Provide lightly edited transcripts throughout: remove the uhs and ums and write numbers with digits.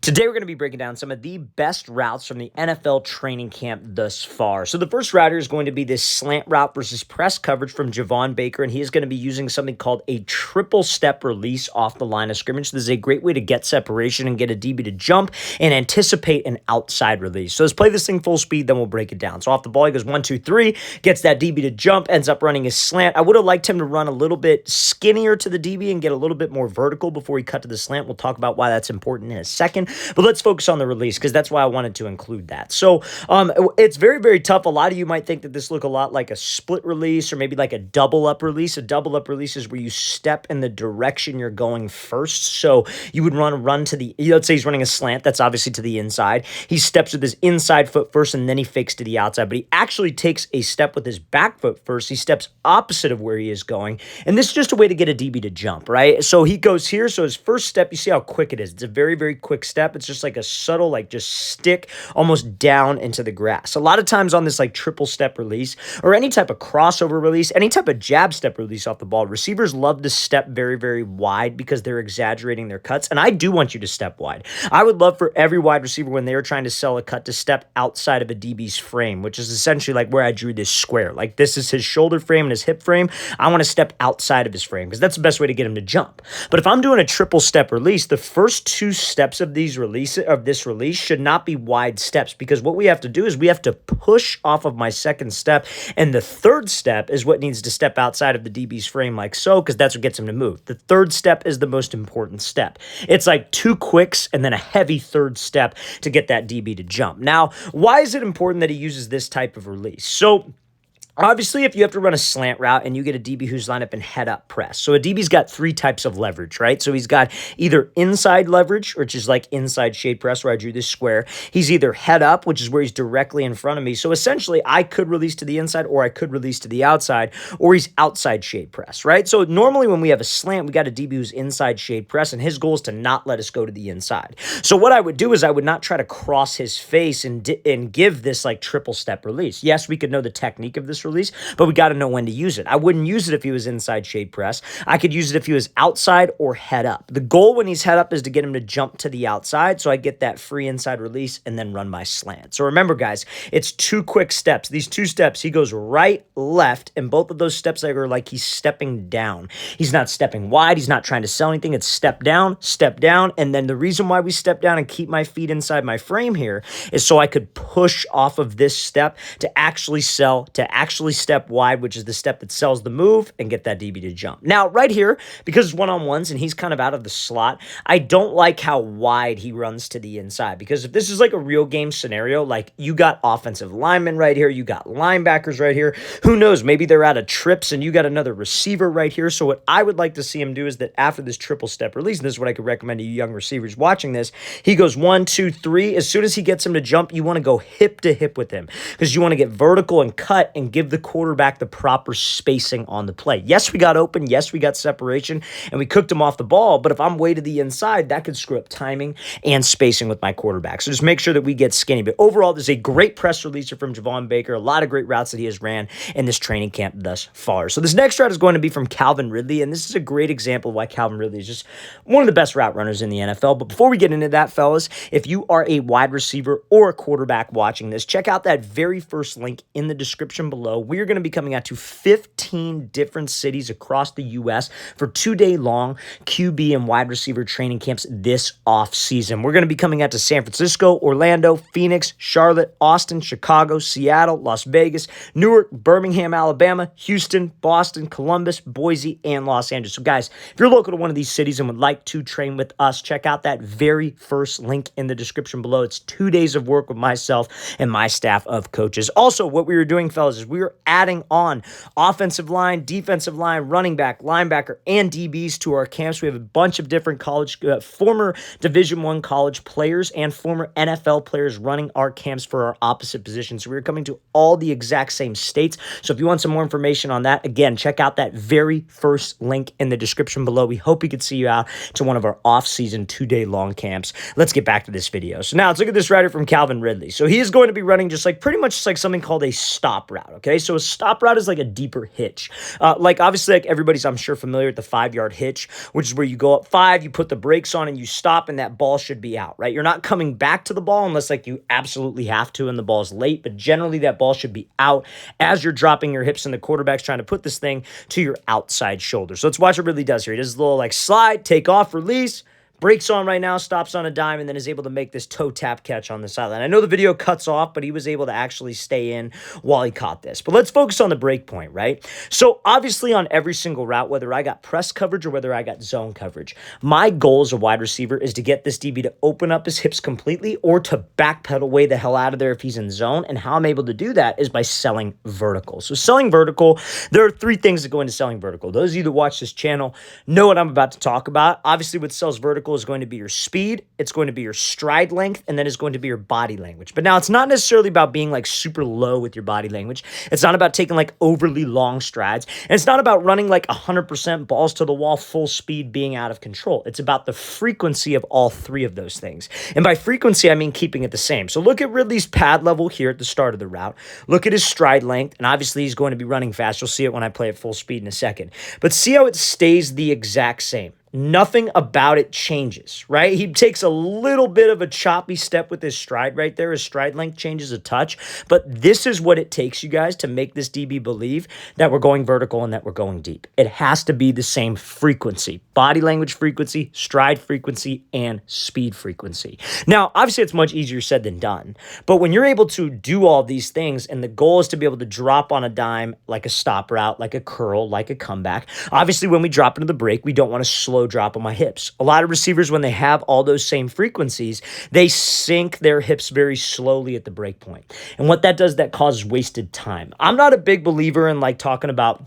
Today, we're going to be breaking down some of the best routes from the NFL training camp thus far. So the first route is going to be this slant route versus press coverage from Javon Baker, and he is going to be using something called a triple step release off the line of scrimmage. This is a great way to get separation and get a DB to jump and anticipate an outside release. So let's play this thing full speed, then we'll break it down. So off the ball, he goes 1, 2, 3, gets that DB to jump, ends up running his slant. I would have liked him to run a little bit skinnier to the DB and get a little bit more vertical before he cut to the slant. We'll talk about why that's important in a second. But let's focus on the release because that's why I wanted to include that. So it's very, very tough. A lot of you might think that this look a lot like a split release or maybe like a double up release. A double up release is where you step in the direction you're going first. So you would run to the, let's say he's running a slant. That's obviously to the inside. He steps with his inside foot first and then he fakes to the outside. But he actually takes a step with his back foot first. He steps opposite of where he is going. And this is just a way to get a DB to jump, right? So he goes here. So his first step, you see how quick it is. It's a very, very quick step. It's just like a subtle, like just stick almost down into the grass. A lot of times on this like triple step release or any type of crossover release, any type of jab step release off the ball, receivers love to step very, very wide because they're exaggerating their cuts. And I do want you to step wide. I would love for every wide receiver when they're trying to sell a cut to step outside of a DB's frame, which is essentially like where I drew this square. Like this is his shoulder frame and his hip frame. I want to step outside of his frame because that's the best way to get him to jump. But if I'm doing a triple step release, the first two steps of this release should not be wide steps because what we have to do is we have to push off of my second step, and the third step is what needs to step outside of the DB's frame like so, because that's what gets him to move. The third step is the most important step. It's like two quicks and then a heavy third step to get that DB to jump. Now, why is it important that he uses this type of release? So obviously, if you have to run a slant route and you get a DB who's lined up in head-up press. So a DB's got three types of leverage, right? So he's got either inside leverage, which is like inside shade press where I drew this square. He's either head-up, which is where he's directly in front of me. So essentially, I could release to the inside or I could release to the outside, or he's outside shade press, right? So normally when we have a slant, we got a DB who's inside shade press, and his goal is to not let us go to the inside. So what I would do is I would not try to cross his face and give this like triple step release. Yes, we could know the technique of this release, but we got to know when to use it. I wouldn't use it if he was inside shade press. I could use it if he was outside or head up. The goal when he's head up is to get him to jump to the outside so I get that free inside release and then run my slant. So remember, guys, it's two quick steps. These two steps, he goes right, left, and both of those steps are like he's stepping down. He's not stepping wide. He's not trying to sell anything. It's step down, and then the reason why we step down and keep my feet inside my frame here is so I could push off of this step to actually sell, to actually step wide, which is the step that sells the move, and get that DB to jump. Now, right here, because it's one-on-ones and he's kind of out of the slot, I don't like how wide he runs to the inside, because if this is like a real game scenario, like you got offensive linemen right here, you got linebackers right here, who knows, maybe they're out of trips and you got another receiver right here. So what I would like to see him do is that after this triple step release, and this is what I could recommend to you young receivers watching this, he goes 1, 2, 3. As soon as he gets him to jump, you want to go hip to hip with him because you want to get vertical and cut and give the quarterback the proper spacing on the play. Yes, we got open. Yes, we got separation and we cooked him off the ball. But if I'm way to the inside, that could screw up timing and spacing with my quarterback. So just make sure that we get skinny. But overall, there's a great press releaser from Javon Baker. A lot of great routes that he has ran in this training camp thus far. So this next route is going to be from Calvin Ridley. And this is a great example of why Calvin Ridley is just one of the best route runners in the NFL. But before we get into that, fellas, if you are a wide receiver or a quarterback watching this, check out that very first link in the description below. We are going to be coming out to 15 different cities across the U.S. for 2-day long QB and wide receiver training camps this off season. We're going to be coming out to San Francisco, Orlando, Phoenix, Charlotte, Austin, Chicago, Seattle, Las Vegas, Newark, Birmingham, Alabama, Houston, Boston, Columbus, Boise, and Los Angeles. So guys, if you're local to one of these cities and would like to train with us, check out that very first link in the description below. It's 2 days of work with myself and my staff of coaches. Also, what we were doing, fellas, is we were adding on offensive line, defensive line, running back, linebacker, and DBs to our camps. We have a bunch of different college, former Division I college players and former NFL players running our camps for our opposite positions. So we're coming to all the exact same states. So if you want some more information on that, again, check out that very first link in the description below. We hope we could see you out to one of our off-season 2-day long camps. Let's get back to this video. So now let's look at this rider from Calvin Ridley. So he is going to be running just like pretty much just like something called a stop route. Okay. okay? So a stop route is like a deeper hitch. Like obviously, like everybody's, I'm sure, familiar with the 5-yard hitch, which is where you go up 5, you put the brakes on, and you stop, and that ball should be out, right? You're not coming back to the ball unless like you absolutely have to and the ball's late, but generally that ball should be out as you're dropping your hips and the quarterback's trying to put this thing to your outside shoulder. So let's watch what it really does here. He does a little like slide, take off, release, breaks on right now, stops on a dime, and then is able to make this toe tap catch on the sideline. I know the video cuts off, but he was able to actually stay in while he caught this. But let's focus on the break point, right? So obviously on every single route, whether I got press coverage or whether I got zone coverage, my goal as a wide receiver is to get this DB to open up his hips completely or to backpedal way the hell out of there if he's in zone. And how I'm able to do that is by selling vertical. So selling vertical, there are 3 things that go into selling vertical. Those of you that watch this channel know what I'm about to talk about. Obviously, what sells vertical is going to be your speed, it's going to be your stride length, and then it's going to be your body language. But now it's not necessarily about being like super low with your body language. It's not about taking like overly long strides. And it's not about running like 100% balls to the wall, full speed, being out of control. It's about the frequency of all 3 of those things. And by frequency, I mean keeping it the same. So look at Ridley's pad level here at the start of the route. Look at his stride length. And obviously he's going to be running fast. You'll see it when I play at full speed in a second. But see how it stays the exact same. Nothing about it changes, right? He takes a little bit of a choppy step with his stride right there. His stride length changes a touch, but this is what it takes, you guys, to make this DB believe that we're going vertical and that we're going deep. It has to be the same frequency, body language frequency, stride frequency, and speed frequency. Now, obviously, it's much easier said than done, but when you're able to do all these things, and the goal is to be able to drop on a dime, like a stop route, like a curl, like a comeback, obviously, when we drop into the break, we don't want to slow drop on my hips. A lot of receivers, when they have all those same frequencies, they sink their hips very slowly at the break point. And what that does, that causes wasted time. I'm not a big believer in like talking about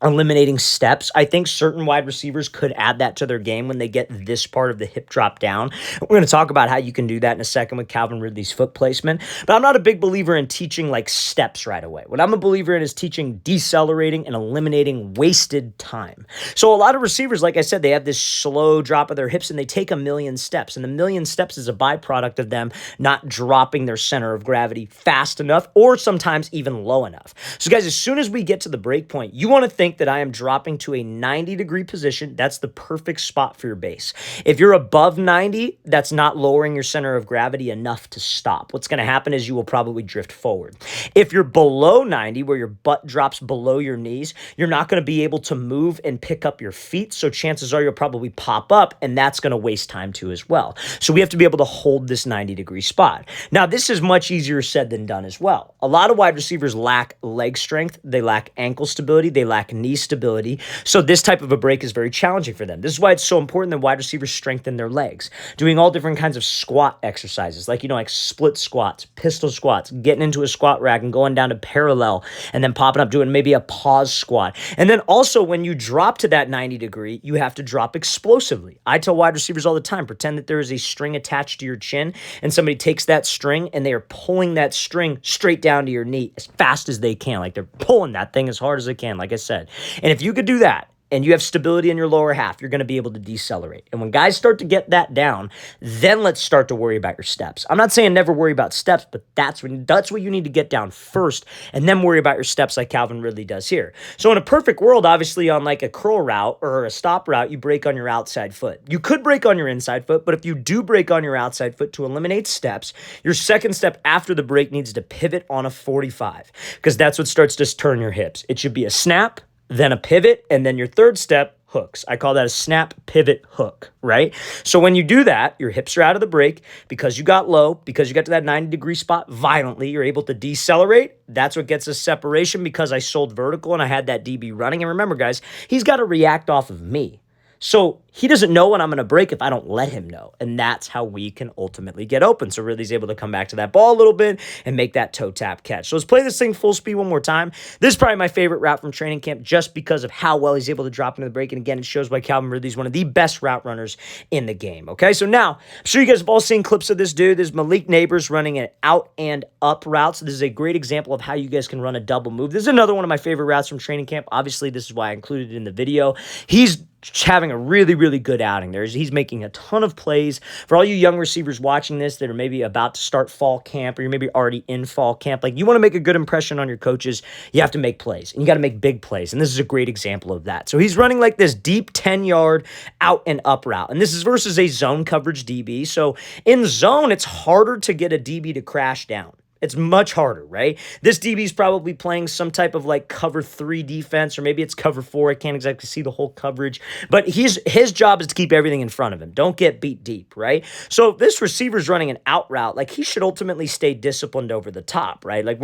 eliminating steps. I think certain wide receivers could add that to their game when they get this part of the hip drop down. We're going to talk about how you can do that in a second with Calvin Ridley's foot placement, but I'm not a big believer in teaching like steps right away. What I'm a believer in is teaching decelerating and eliminating wasted time. So a lot of receivers, like I said, they have this slow drop of their hips and they take a million steps, and the million steps is a byproduct of them not dropping their center of gravity fast enough or sometimes even low enough. So guys, as soon as we get to the break point, you want to think that I am dropping to a 90-degree position. That's the perfect spot for your base. If you're above 90, that's not lowering your center of gravity enough to stop. What's going to happen is you will probably drift forward. If you're below 90, where your butt drops below your knees, you're not going to be able to move and pick up your feet, so chances are you'll probably pop up, and that's going to waste time too as well. So we have to be able to hold this 90-degree spot. Now, this is much easier said than done as well. A lot of wide receivers lack leg strength, they lack ankle stability, they lack knee stability. So this type of a break is very challenging for them. This is why it's so important that wide receivers strengthen their legs, doing all different kinds of squat exercises, like, like split squats, pistol squats, getting into a squat rack and going down to parallel and then popping up, doing maybe a pause squat. And then also when you drop to that 90 degree, you have to drop explosively. I tell wide receivers all the time, pretend that there is a string attached to your chin and somebody takes that string and they are pulling that string straight down to your knee as fast as they can. Like they're pulling that thing as hard as they can, like I said. And if you could do that, and you have stability in your lower half, you're going to be able to decelerate. And when guys start to get that down, then let's start to worry about your steps. I'm not saying never worry about steps, but that's what you need to get down first, and then worry about your steps like Calvin Ridley does here. So in a perfect world, obviously on like a curl route or a stop route, you break on your outside foot. You could break on your inside foot, but if you do break on your outside foot to eliminate steps, your second step after the break needs to pivot on a 45, because that's what starts to turn your hips. It should be a snap, then a pivot, and then your third step, hooks. I call that a snap, pivot, hook, right? So when you do that, your hips are out of the break because you got low, because you got to that 90-degree spot violently, you're able to decelerate. That's what gets us separation because I sold vertical and I had that DB running. And remember, guys, he's got to react off of me. So he doesn't know when I'm going to break if I don't let him know. And that's how we can ultimately get open. So Ridley's able to come back to that ball a little bit and make that toe tap catch. So let's play this thing full speed one more time. This is probably my favorite route from training camp just because of how well he's able to drop into the break. And again, it shows why Calvin Ridley's one of the best route runners in the game. Okay, so now I'm sure you guys have all seen clips of this dude. There's Malik Neighbors running an out and up route. So this is a great example of how you guys can run a double move. This is another one of my favorite routes from training camp. Obviously, this is why I included it in the video. He's having a really, really good outing there. He's making a ton of plays. For all you young receivers watching this that are maybe about to start fall camp or you're maybe already in fall camp, like you want to make a good impression on your coaches, you have to make plays and you got to make big plays. And this is a great example of that. So he's running like this deep 10-yard out and up route. And this is versus a zone coverage DB. So in zone, it's harder to get a DB to crash down. It's much harder, right? This DB's probably playing some type of like cover 3 defense, or maybe it's cover 4. I can't exactly see the whole coverage, but his job is to keep everything in front of him. Don't get beat deep, right? So if this receiver's running an out route, like he should ultimately stay disciplined over the top, right? Like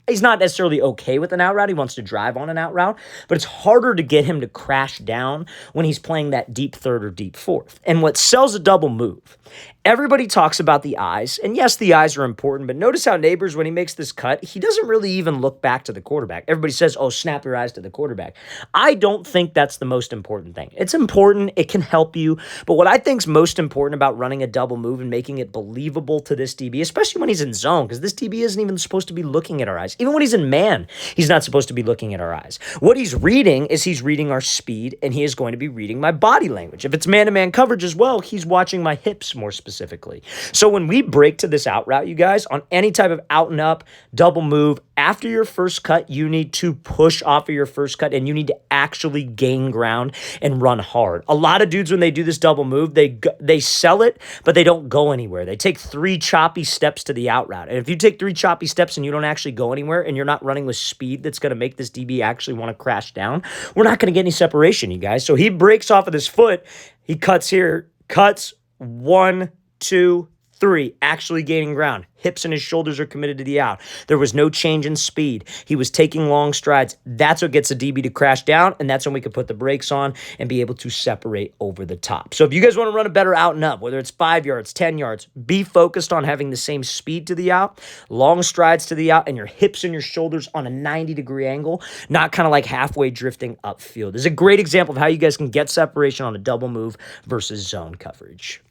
he's not necessarily okay with an out route. He wants to drive on an out route, but it's harder to get him to crash down when he's playing that deep third or deep fourth. And what sells a double move, everybody talks about the eyes, and yes, the eyes are important, but notice how Neighbors, when he makes this cut, he doesn't really even look back to the quarterback. Everybody says, oh, snap your eyes to the quarterback. I don't think that's the most important thing. It's important. It can help you. But what I think is most important about running a double move and making it believable to this DB, especially when he's in zone, because this DB isn't even supposed to be looking at our eyes. Even when he's in man, he's not supposed to be looking at our eyes. What he's reading is he's reading our speed, and he is going to be reading my body language. If it's man-to-man coverage as well, he's watching my hips more specifically. So when we break to this out route, you guys, on any type of out and up, double move, after your first cut, you need to push off of your first cut and you need to actually gain ground and run hard. A lot of dudes, when they do this double move, they sell it, but they don't go anywhere. They take 3 choppy steps to the out route. And if you take 3 choppy steps and you don't actually go anywhere and you're not running with speed that's going to make this DB actually want to crash down, we're not going to get any separation, you guys. So he breaks off of this foot. He cuts here, cuts 1, 2, 3, actually gaining ground. Hips and his shoulders are committed to the out. There was no change in speed. He was taking long strides. That's what gets a DB to crash down, and that's when we can put the brakes on and be able to separate over the top. So if you guys want to run a better out and up, whether it's 5 yards, 10 yards, be focused on having the same speed to the out, long strides to the out, and your hips and your shoulders on a 90-degree angle, not kind of like halfway drifting upfield. This is a great example of how you guys can get separation on a double move versus zone coverage.